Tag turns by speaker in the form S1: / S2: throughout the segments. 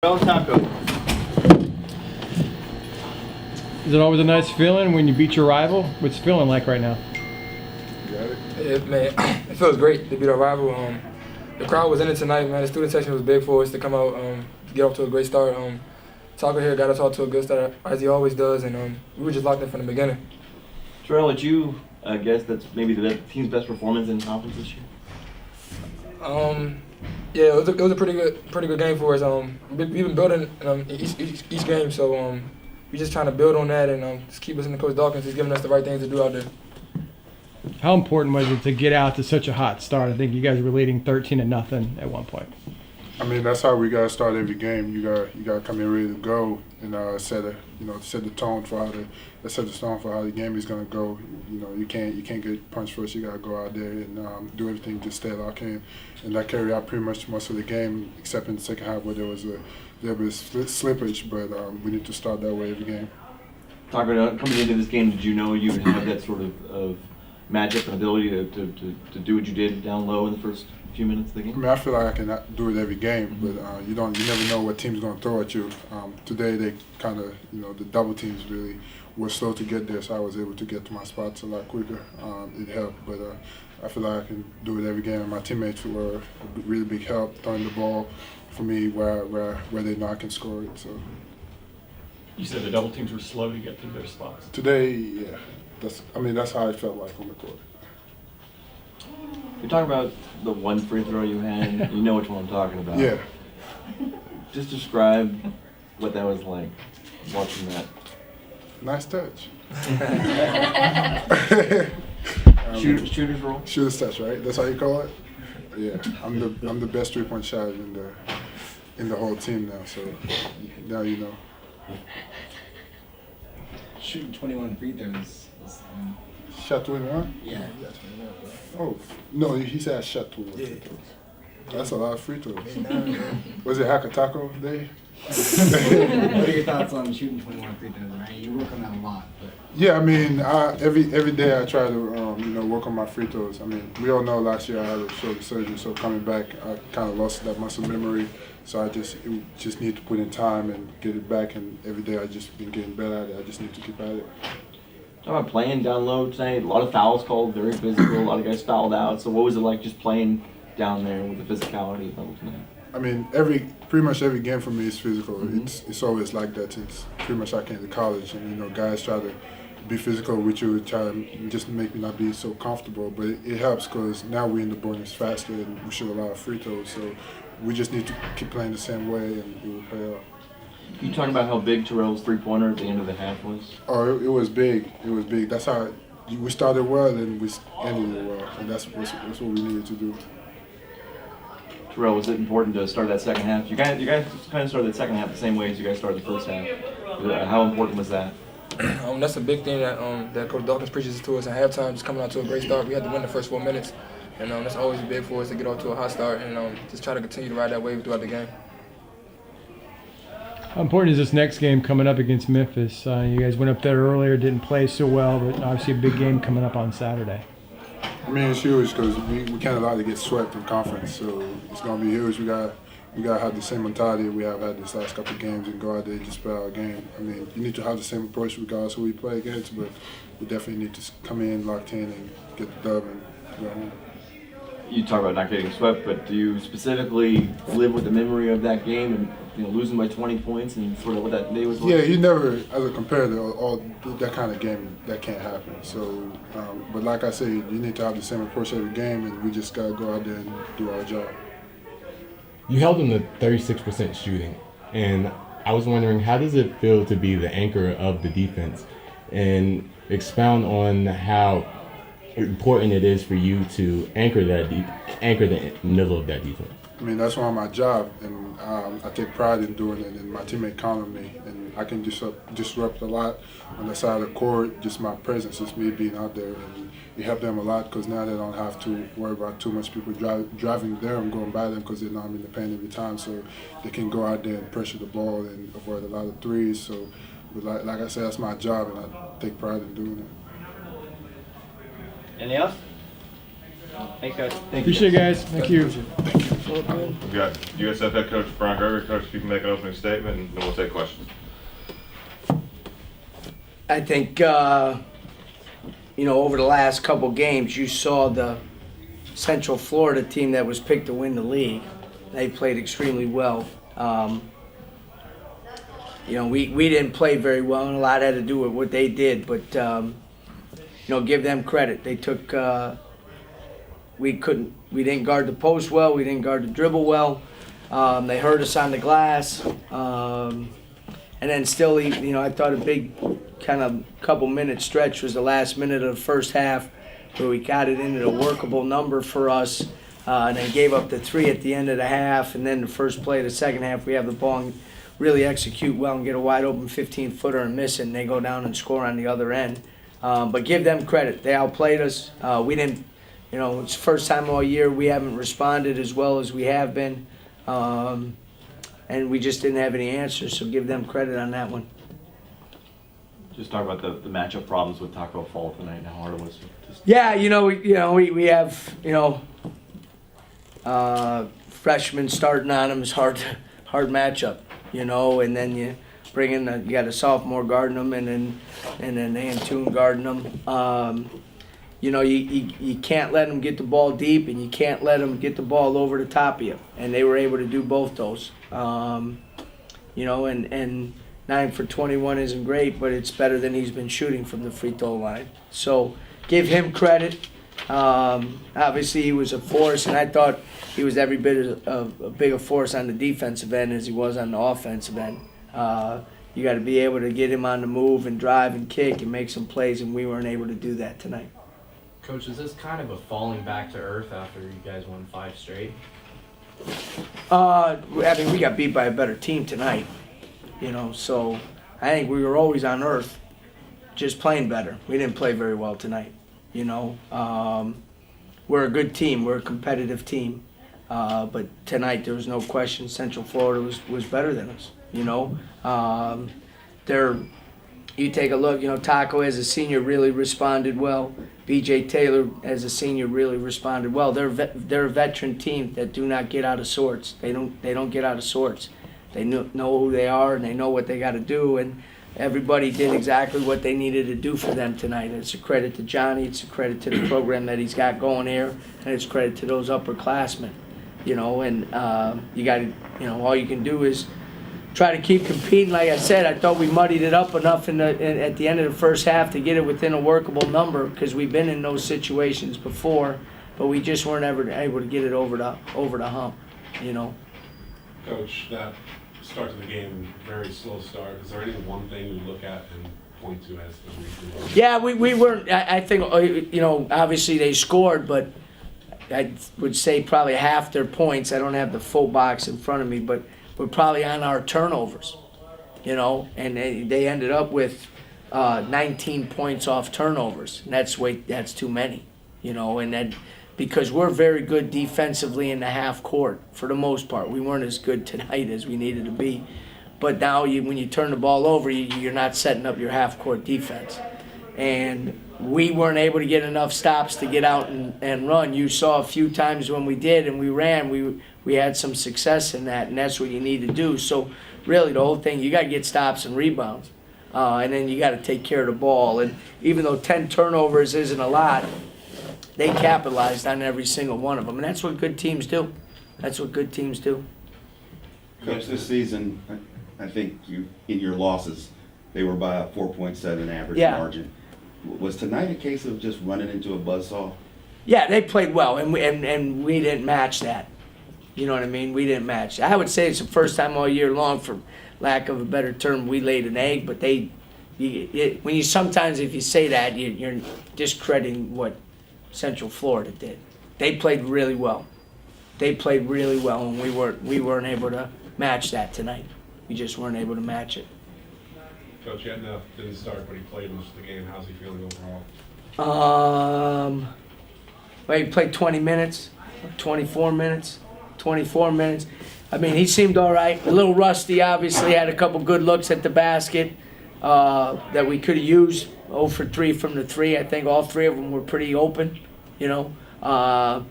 S1: Taco.
S2: Is it always a nice feeling when you beat your rival? What's it feeling like right now?
S3: Yeah, man, it feels great to beat our rival. The crowd was in it tonight, man. The student section was big for us to come out, get off to a great start. Taco here got us off to a good start, as he always does, and we were just locked in from the beginning.
S1: Terrell, would you guess that's maybe the team's best performance in conference this year?
S3: Yeah, it was a pretty good game for us. We've been building each game, so we're just trying to build on that and just keep listening to Coach Dawkins. He's giving us the right things to do out there.
S2: How important was it to get out to such a hot start? I think you guys were leading 13-0 at one point.
S4: I mean, that's how we gotta start every game. You gotta come in ready to go and set the tone for set the tone for how the game is gonna go. You know, you can't get punched first. You gotta go out there and do everything to stay locked in, and that carried out pretty much most of the game, except in the second half where there was slippage. But we need to start that way every game.
S1: Coming into this game, did you know you would have that sort of magic and ability to do what you did down low in the first few minutes of the game?
S4: I mean, I feel like I can do it every game, but you never know what team's going to throw at you. Today they kind of, the double teams really were slow to get there, so I was able to get to my spots a lot quicker. It helped, but I feel like I can do it every game. And my teammates were a really big help throwing the ball for me where they know I can score it. So
S5: you said the double teams were slow to get to their spots.
S4: Today, yeah, that's how it felt like on the court.
S1: You talk about the one free throw you had. You know which one I'm talking about.
S4: Yeah.
S1: Just describe what that was like, watching that.
S4: Nice touch.
S1: Shooter's roll.
S4: Shooter's touch, right? That's how you call it. Yeah, I'm the best 3-point shot in the whole team now. So now you know.
S6: Shooting 21 free throws.
S4: Shot 21?
S6: Yeah.
S4: Oh, no, he said I shot 21 free throws. That's a lot of free throws. Was it Taco Day?
S6: What are your thoughts on shooting 21 free throws, right? You work on that a lot. But.
S4: Yeah, I mean, every day I try to work on my free throws. I mean, we all know last year I had a shoulder surgery, so coming back, I kind of lost that muscle memory. So I just need to put in time and get it back, and every day I just been getting better at it. I just need to keep at it.
S1: Talk about playing down low tonight. A lot of fouls called, very physical. A lot of guys fouled out. So what was it like just playing down there with the physicality level tonight?
S4: I mean, pretty much every game for me is physical. Mm-hmm. It's always like that since pretty much I came to college, and guys try to be physical with you, try to just make me not be so comfortable. But it helps because now we're in the bonus faster and we shoot a lot of free throws. So we just need to keep playing the same way and it will pay off.
S1: Can you talk about how big Terrell's three-pointer at the end of the half was?
S4: Oh, it was big. It was big. That's how we started well and we ended it well, and that's what we needed to do.
S1: Terrell, was it important to start that second half? You guys kind of started the second half the same way as you guys started the first half. How important was that?
S3: That's a big thing that Coach Dawkins preaches to us at halftime, just coming out to a great start. We had to win the first 4 minutes, and that's always big for us to get off to a hot start and just try to continue to ride that wave throughout the game.
S2: How important is this next game coming up against Memphis? You guys went up there earlier, didn't play so well, but obviously a big game coming up on Saturday.
S4: I mean, it's huge because we can't allow to get swept in conference, so it's going to be huge. We got to have the same mentality we have had this last couple of games and go out there and just play our game. I mean, you need to have the same approach regardless of who we play against, but we definitely need to come in locked in and get the dub and go home. You
S1: talk about not getting swept, but do you specifically live with the memory of that game and losing by 20 points and sort of what that day was like?
S4: Yeah, you never, as a competitor, all that kind of game, that can't happen. So, but like I said, you need to have the same approach every game, and we just got to go out there and do our job.
S7: You held them to 36% shooting, and I was wondering, how does it feel to be the anchor of the defense? And expound on how important it is for you to anchor the middle of that defense.
S4: I mean, that's one of my job, and I take pride in doing it, and my teammate count on me, and I can disrupt a lot on the side of the court, just my presence, just me being out there, and it helped them a lot because now they don't have to worry about too much people driving there and going by them because they know I'm in the paint every time, so they can go out there and pressure the ball and avoid a lot of threes. So, but like I said, that's my job, and I take pride in doing it.
S1: Anything else? Thanks, guys.
S2: Appreciate it, guys. Thank you.
S8: We got USF head coach Brian Gregory. Coach, if you can make an opening statement, and then we'll take questions.
S9: I think, over the last couple games, you saw the Central Florida team that was picked to win the league. They played extremely well. We didn't play very well, and a lot had to do with what they did, but, give them credit. They took, we didn't guard the post well, we didn't guard the dribble well. They hurt us on the glass. And then still, I thought a big kind of couple minute stretch was the last minute of the first half where we got it into a workable number for us, and then gave up the 3 at the end of the half. And then the first play of the second half, we have the ball and really execute well and get a wide open 15-footer and miss it, and they go down and score on the other end. But give them credit. They outplayed us. We didn't, it's the first time all year we haven't responded as well as we have been. And we just didn't have any answers, so give them credit on that one.
S1: Just talk about the matchup problems with Taco Fall tonight and how hard it was.
S9: Yeah, we have freshmen starting on them is hard matchup, and then you bring in you got a sophomore guarding them, and then Antune guarding them. You can't let them get the ball deep, and you can't let them get the ball over the top of you. And they were able to do both those. And 9 for 21 isn't great, but it's better than he's been shooting from the free throw line. So give him credit. Obviously, he was a force, and I thought he was every bit of a bigger force on the defensive end as he was on the offensive end. You got to be able to get him on the move and drive and kick and make some plays, and we weren't able to do that tonight.
S10: Coach, is this kind of a falling back to earth after you guys won 5 straight?
S9: We got beat by a better team tonight, so I think we were always on earth, just playing better. We didn't play very well tonight, We're a good team. We're a competitive team. But tonight there was no question Central Florida was better than us, You take a look, Taco as a senior really responded well. B.J. Taylor as a senior really responded well. They're a veteran team that do not get out of sorts. They don't get out of sorts. They know who they are and they know what they got to do. And everybody did exactly what they needed to do for them tonight. It's a credit to Johnny. It's a credit to the program that he's got going here, and it's credit to those upperclassmen. And you got to, all you can do is try to keep competing. Like I said, I thought we muddied it up enough at the end of the first half to get it within a workable number because we've been in those situations before, but we just weren't ever able to get it over the hump,
S11: Coach, that start to the game, very slow start. Is there any one thing you look at and point to as the reason?
S9: Yeah, we weren't. I think obviously they scored, but I would say probably half their points. I don't have the full box in front of me, but we're probably on our turnovers, and they ended up with 19 points off turnovers. And that's too many, and then because we're very good defensively in the half court for the most part. We weren't as good tonight as we needed to be. But now when you turn the ball over, you're not setting up your half court defense. And we weren't able to get enough stops to get out and run. You saw a few times when we did and we ran, we had some success in that, and that's what you need to do. So really the whole thing, you got to get stops and rebounds. And then you got to take care of the ball. And even though 10 turnovers isn't a lot, they capitalized on every single one of them. And that's what good teams do.
S12: Coach, this season, I think in your losses, they were by a 4.7 average margin. Was tonight a case of just running into a buzzsaw?
S9: Yeah, they played well, and we didn't match that. You know what I mean? We didn't match. I would say it's the first time all year long, for lack of a better term, we laid an egg. But sometimes if you say that, you're discrediting what Central Florida did. They played really well. And we weren't able to match that tonight. We just weren't able to match it.
S11: Coach Yetna didn't start, but he played most of the game. How's he feeling overall?
S9: He played 20 minutes, 24 minutes. I mean, he seemed all right. A little rusty, obviously. Had a couple good looks at the basket that we could have used. 0 for 3 from the 3. I think all 3 of them were pretty open, but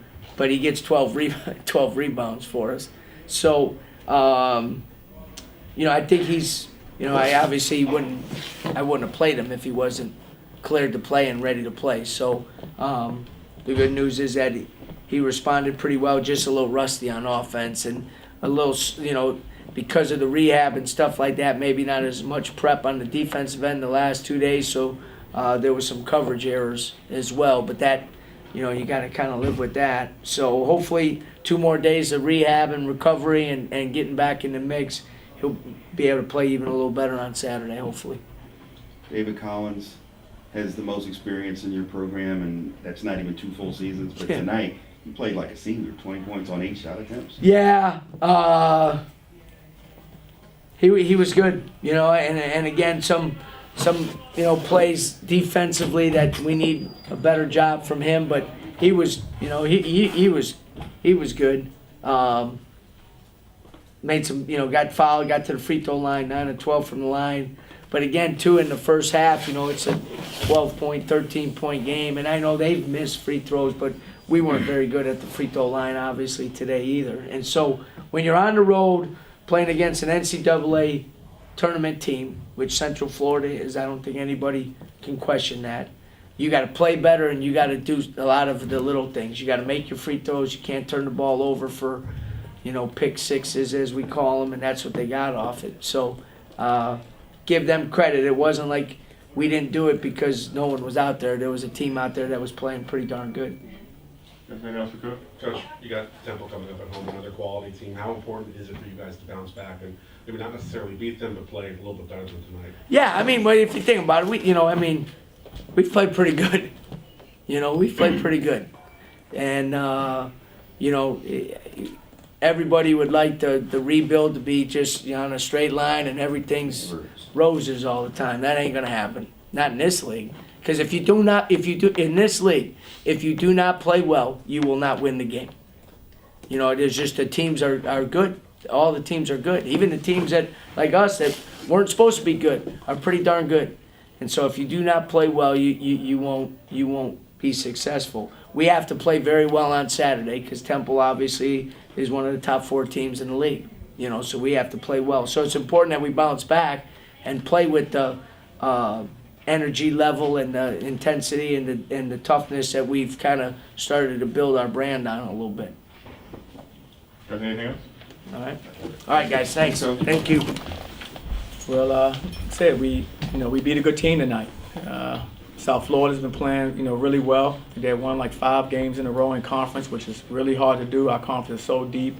S9: he gets 12 rebounds for us. So, I think he's, I wouldn't have played him if he wasn't cleared to play and ready to play. So, the good news is that he responded pretty well, just a little rusty on offense and a little, because of the rehab and stuff like that, maybe not as much prep on the defensive end the last 2 days. So, there was some coverage errors as well, but that, you got to kind of live with that. So hopefully 2 more days of rehab and recovery and getting back in the mix, he'll be able to play even a little better on Saturday, hopefully.
S12: David Collins has the most experience in your program, and that's not even 2 full seasons. But tonight, he played like a senior, 20 points on 8 shot attempts.
S9: Yeah, he was good, and again, some plays defensively that we need a better job from him, but he was, he was good. Made some, got fouled, got to the free throw line, 9 of 12 from the line. But again, too, in the first half, it's a 12-point, 13-point game, and I know they've missed free throws, but we weren't very good at the free throw line, obviously, today either. And so when you're on the road playing against an NCAA tournament team, which Central Florida is, I don't think anybody can question that. You got to play better, and you got to do a lot of the little things. You got to make your free throws. You can't turn the ball over for, pick sixes, as we call them, and that's what they got off it. So give them credit. It wasn't like we didn't do it because no one was out there. There was a team out there that was playing pretty darn good.
S11: Anything else for Coach? Coach, you got Temple coming up at home, another quality team. How important is it for you guys to bounce back and maybe not necessarily beat them, but play a little bit better than tonight?
S9: Yeah, well, if you think about it, we've played pretty good. We've played pretty good. And, everybody would like the rebuild to be just on a straight line and everything's roses all the time. That ain't going to happen. Not in this league. Because if you do not play well, you will not win the game. There's just the teams are good. All the teams are good. Even the teams that, like us, that weren't supposed to be good, are pretty darn good. And so if you do not play well, you won't be successful. We have to play very well on Saturday because Temple obviously is one of the top 4 teams in the league. So we have to play well. So it's important that we bounce back and play with the energy level and the intensity and the toughness that we've kind of started to build our brand on a little bit.
S8: Got anything else?
S9: All right, guys. Thanks. Thank you.
S3: Well, we beat a good team tonight. South Florida's been playing, really well. They won like 5 games in a row in conference, which is really hard to do. Our conference is so deep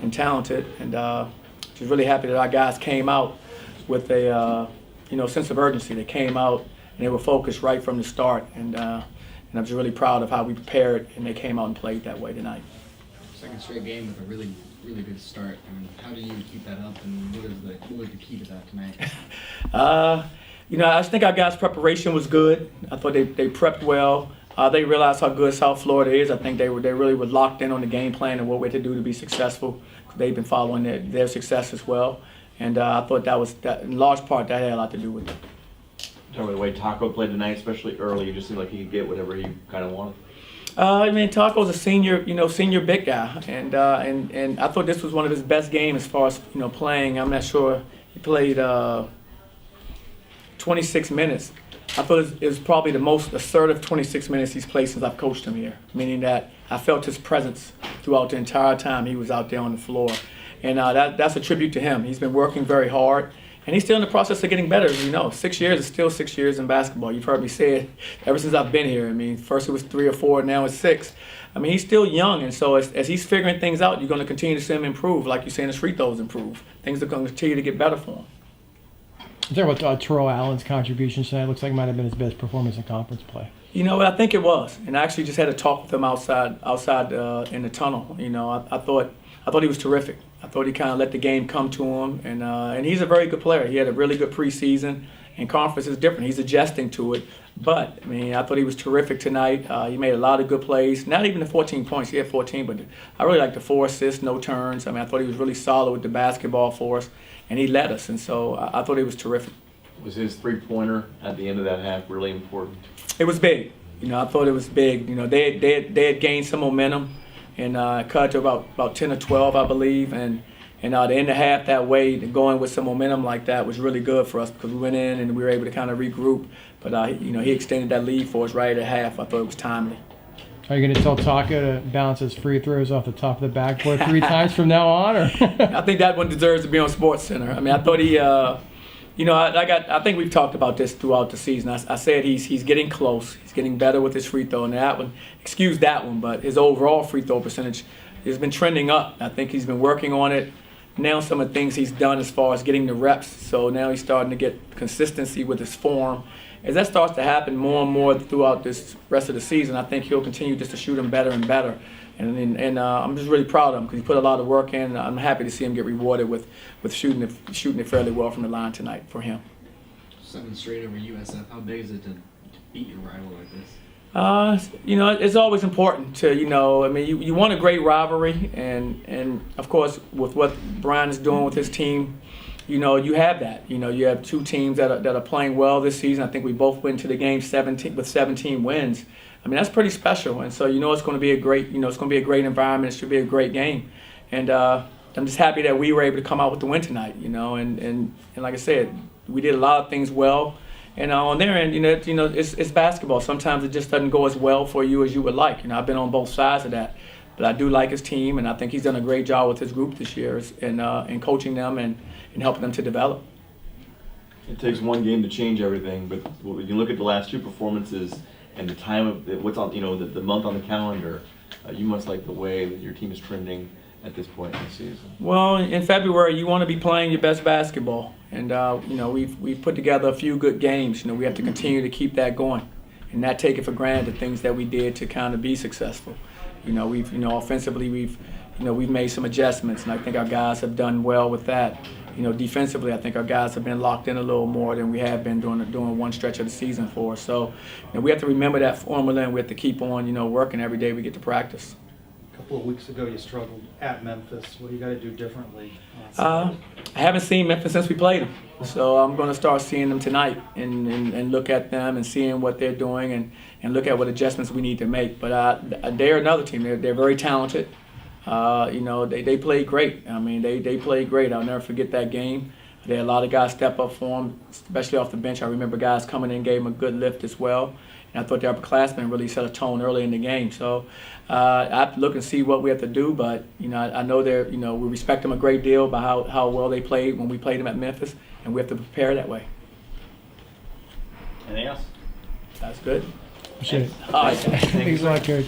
S3: and talented, and just really happy that our guys came out with a sense of urgency. They came out and they were focused right from the start, and I'm just really proud of how we prepared and they came out and played that way tonight.
S6: Second straight game with a really good start. How do you keep that up, and what was the key to that tonight?
S3: I just think our guys' preparation was good. I thought they prepped well. They realized how good South Florida is. I think they really were locked in on the game plan and what we had to do to be successful. They've been following their success as well. And I thought that in large part that had a lot to do with it.
S1: Talking about the way Taco played tonight, especially early, it just seemed like he could get whatever he kind of wanted.
S3: Taco's a senior big guy, and I thought this was one of his best games as far as playing. I'm not sure he played 26 minutes. I thought it was probably the most assertive 26 minutes he's played since I've coached him here, meaning that I felt his presence throughout the entire time he was out there on the floor. And that's a tribute to him. He's been working very hard, and he's still in the process of getting better, as you know. 6 years is still 6 years in basketball. You've heard me say it ever since I've been here. First it was 3 or 4, now it's 6. He's still young, and so as he's figuring things out, you're going to continue to see him improve, like you're saying his free throws improve. Things are going to continue to get better for him.
S2: Talking about Terrell Allen's contribution tonight, looks like it might have been his best performance in conference play.
S3: I think it was, and I actually just had to talk with him outside in the tunnel. I thought he was terrific. I thought he kind of let the game come to him, and he's a very good player. He had a really good preseason, and conference is different. He's adjusting to it, but I thought he was terrific tonight. He made a lot of good plays. Not even the 14 points. He had 14, but I really liked the 4 assists, no turns. I thought he was really solid with the basketball for us, and he led us, and so I thought he was terrific.
S1: Was his three-pointer at the end of that half really important?
S3: It was big.
S9: I thought it was big. They had gained some momentum and cut to about 10 or 12, I believe, and to end the half that way, going with some momentum like that was really good for us because we went in and we were able to kind of regroup. But he extended that lead for us right at half. I thought it was timely.
S2: Are you going to tell Taka to bounce his free throws off the top of the backboard 3 times from now on? Or
S9: I think that one deserves to be on Sports Center. I mean, I thought he, I think we've talked about this throughout the season. I said he's getting close. He's getting better with his free throw. And that one, excuse that one, but his overall free throw percentage has been trending up. I think he's been working on it. Now some of the things he's done as far as getting the reps. So now he's starting to get consistency with his form. As that starts to happen more and more throughout this rest of the season, I think he'll continue just to shoot him better and better. And I'm just really proud of him because he put a lot of work in. I'm happy to see him get rewarded with shooting it fairly well from the line tonight for him.
S6: 7 straight over USF. How big is it to beat your rival like this?
S9: It's always important to, you want a great rivalry, and of course, with what Brian is doing with his team, you have that. You have 2 teams that are playing well this season. I think we both went to the game 17 wins. I mean, that's pretty special, and so it's going to be a great, it's going to be a great environment. It should be a great game, and I'm just happy that we were able to come out with the win tonight. And like I said, we did a lot of things well. And on their end, it's basketball. Sometimes it just doesn't go as well for you as you would like. I've been on both sides of that. But I do like his team, and I think he's done a great job with his group this year in coaching them and helping them to develop.
S1: It takes one game to change everything, but when you look at the last 2 performances and the time of what's on, the month on the calendar, you must like the way that your team is trending at this point in the season.
S9: Well, in February, you want to be playing your best basketball, and we've put together a few good games. We have to continue to keep that going, and not take it for granted the things that we did to kind of be successful. Offensively, we've made some adjustments, and I think our guys have done well with that. Defensively, I think our guys have been locked in a little more than we have been during one stretch of the season for us. So, we have to remember that formula, and we have to keep on, working every day we get to practice.
S13: A couple of weeks ago, you struggled at Memphis. What do you got to do differently?
S9: I haven't seen Memphis since we played them, so I'm going to start seeing them tonight and look at them and seeing what they're doing and look at what adjustments we need to make. But they're another team. They're very talented. They played great. I mean, they played great. I'll never forget that game. They had a lot of guys step up for them, especially off the bench. I remember guys coming in, gave them a good lift as well. And I thought the upperclassmen really set a tone early in the game. So I have to look and see what we have to do. But I know they're we respect them a great deal by how well they played when we played them at Memphis, and we have to prepare that way.
S1: Anything else?
S9: That's good.
S2: Appreciate it.
S9: All right.
S2: Thanks a lot, Coach.